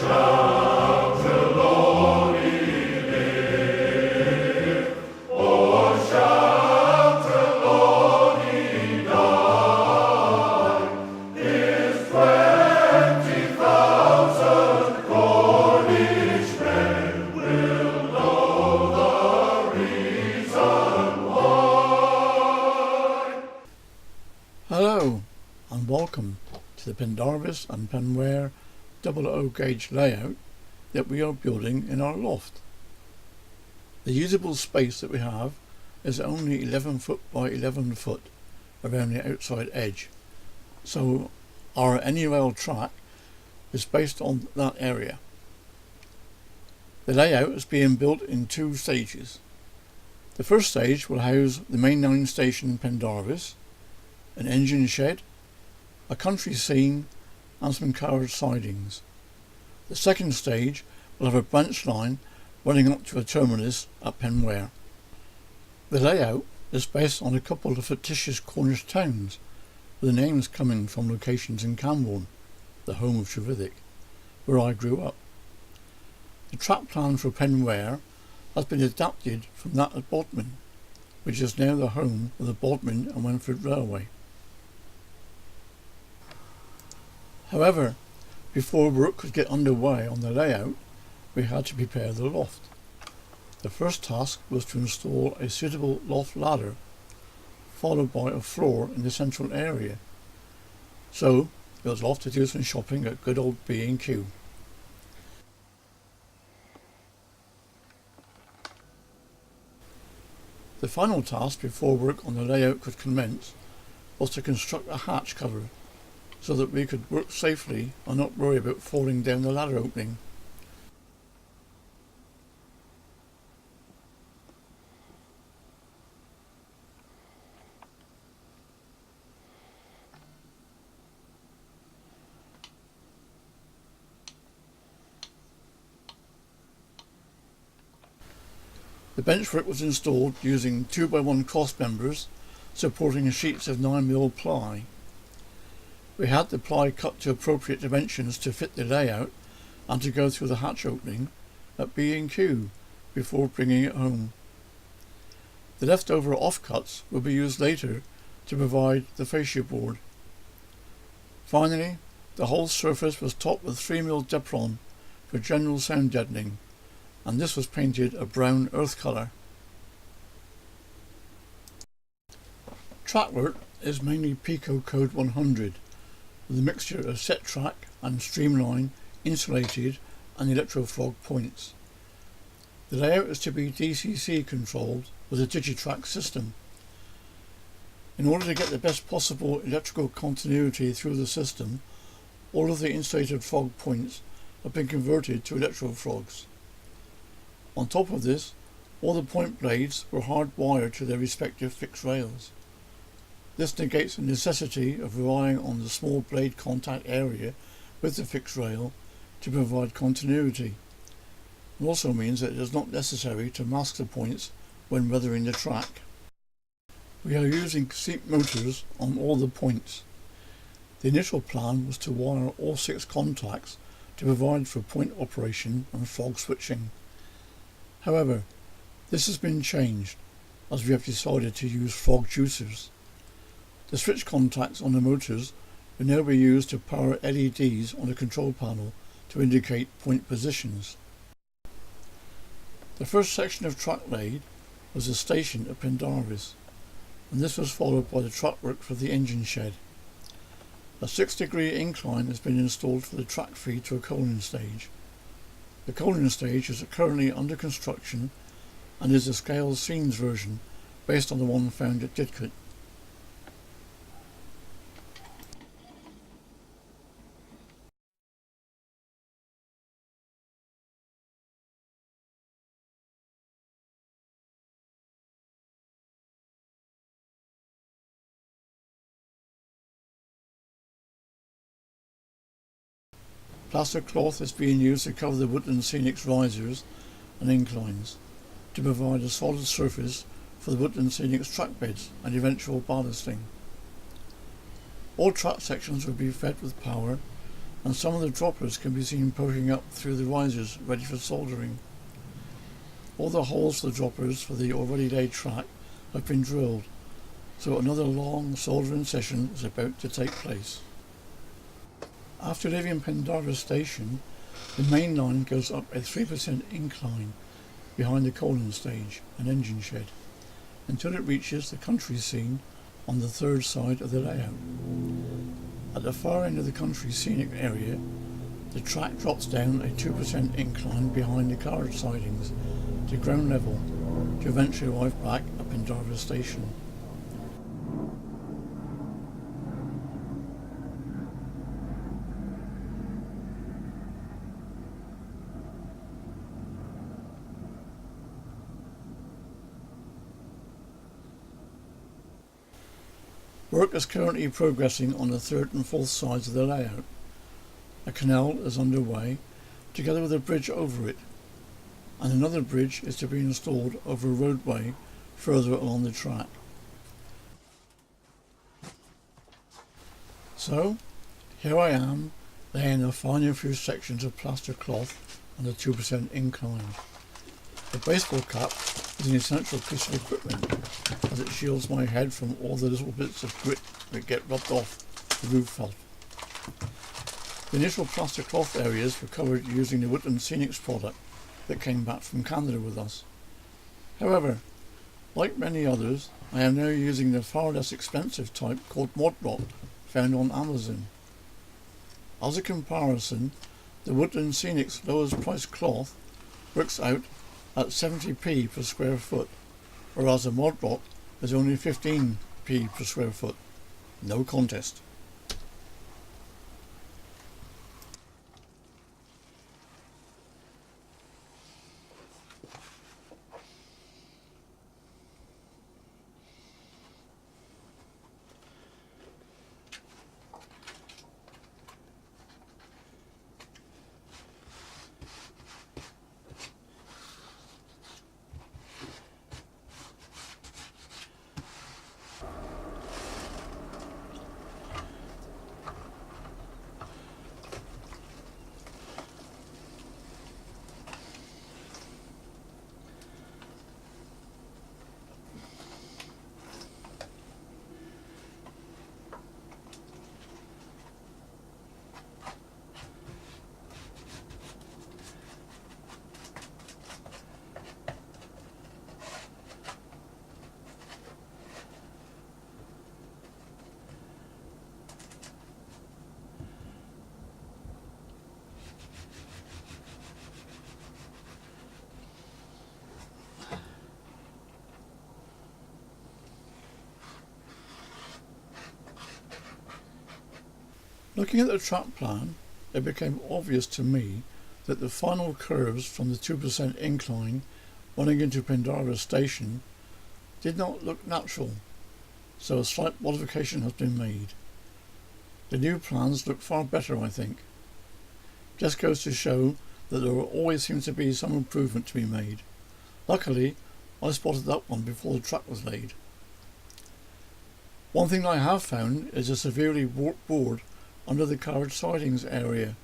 Hello and welcome to the Pendarves and Penware 00 gauge layout that we are building in our loft. The usable space that we have is only 11 foot by 11 foot around the outside edge, so our AnyRail track is based on that area. The layout is being built in two stages. The first stage will house the mainline station Pendarves, an engine shed, a country scene and some carriage sidings. The second stage will have a branch line running up to a terminus at Penware. The layout is based on a couple of fictitious Cornish towns, with the names coming from locations in Camborne, the home of Trevithick, where I grew up. The track plan for Penware has been adapted from that at Bodmin, which is now the home of the Bodmin and Wentford Railway. However, before work could get underway on the layout, we had to prepare the loft. The first task was to install a suitable loft ladder, followed by a floor in the central area. So it was off to do some shopping at good old B&Q. The final task before work on the layout could commence was to construct a hatch cover, so that we could work safely and not worry about falling down the ladder opening. The benchwork was installed using 2x1 cross members supporting sheets of 9mm ply. We had the ply cut to appropriate dimensions to fit the layout and to go through the hatch opening at B&Q before bringing it home. The leftover offcuts will be used later to provide the fascia board. Finally, the whole surface was topped with 3mm Depron for general sound deadening, and this was painted a brown earth colour. Track work is mainly Pico Code 100, with a mixture of set track and streamline, insulated and electrofrog points. The layout is to be DCC controlled with a Digitrack system. In order to get the best possible electrical continuity through the system, all of the insulated frog points have been converted to electrofrogs. On top of this, all the point blades were hardwired to their respective fixed rails. This negates the necessity of relying on the small blade contact area with the fixed rail to provide continuity. It also means that it is not necessary to mask the points when weathering the track. We are using seat motors on all the points. The initial plan was to wire all 6 contacts to provide for point operation and frog switching. However, this has been changed as we have decided to use frog juicers. The switch contacts on the motors will now be used to power LEDs on the control panel to indicate point positions. The first section of track laid was the station at Pendarves, and this was followed by the track work for the engine shed. A 6-degree incline has been installed for the track feed to a coaling stage. The coaling stage is currently under construction and is a scale scenes version based on the one found at Didcot. Plaster cloth is being used to cover the Woodland Scenics risers and inclines to provide a solid surface for the Woodland Scenics track beds and eventual ballasting. All track sections will be fed with power and some of the droppers can be seen poking up through the risers ready for soldering. All the holes for the droppers for the already laid track have been drilled, so another long soldering session is about to take place. After leaving Pendarves station, the main line goes up a 3% incline behind the coaling stage and engine shed until it reaches the country scene on the third side of the layout. At the far end of the country scenic area, the track drops down a 2% incline behind the car sidings to ground level to eventually arrive back at Pendarves station. Work is currently progressing on the third and fourth sides of the layout. A canal is underway, together with a bridge over it, and another bridge is to be installed over a roadway further along the track. So, here I am, laying the final few sections of plaster cloth on the 2% incline. The baseball cap is an essential piece of equipment as it shields my head from all the little bits of grit that get rubbed off the roof felt. The initial plaster cloth areas were covered using the Woodland Scenics product that came back from Canada with us. However, like many others, I am now using the far less expensive type called Mod Rock found on Amazon. As a comparison, the Woodland Scenics lowest price cloth works out at 70p per square foot, whereas the Mod Rock is only 15p per square foot. No contest. Looking at the track plan, it became obvious to me that the final curves from the 2% incline running into Pendarves station did not look natural, so a slight modification has been made. The new plans look far better, I think. Just goes to show that there will always seem to be some improvement to be made. Luckily, I spotted that one before the track was laid. One thing I have found is a severely warped board under the carriage sidings area.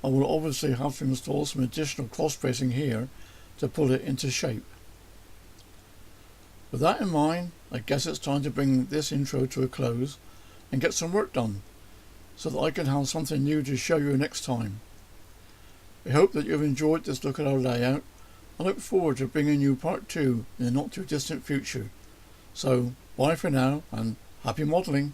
I will obviously have to install some additional cross bracing here to pull it into shape. With that in mind, I guess it's time to bring this intro to a close and get some work done so that I can have something new to show you next time. I hope that you've enjoyed this look at our layout. I look forward to bringing you part 2 in the not too distant future. So, bye for now and happy modelling.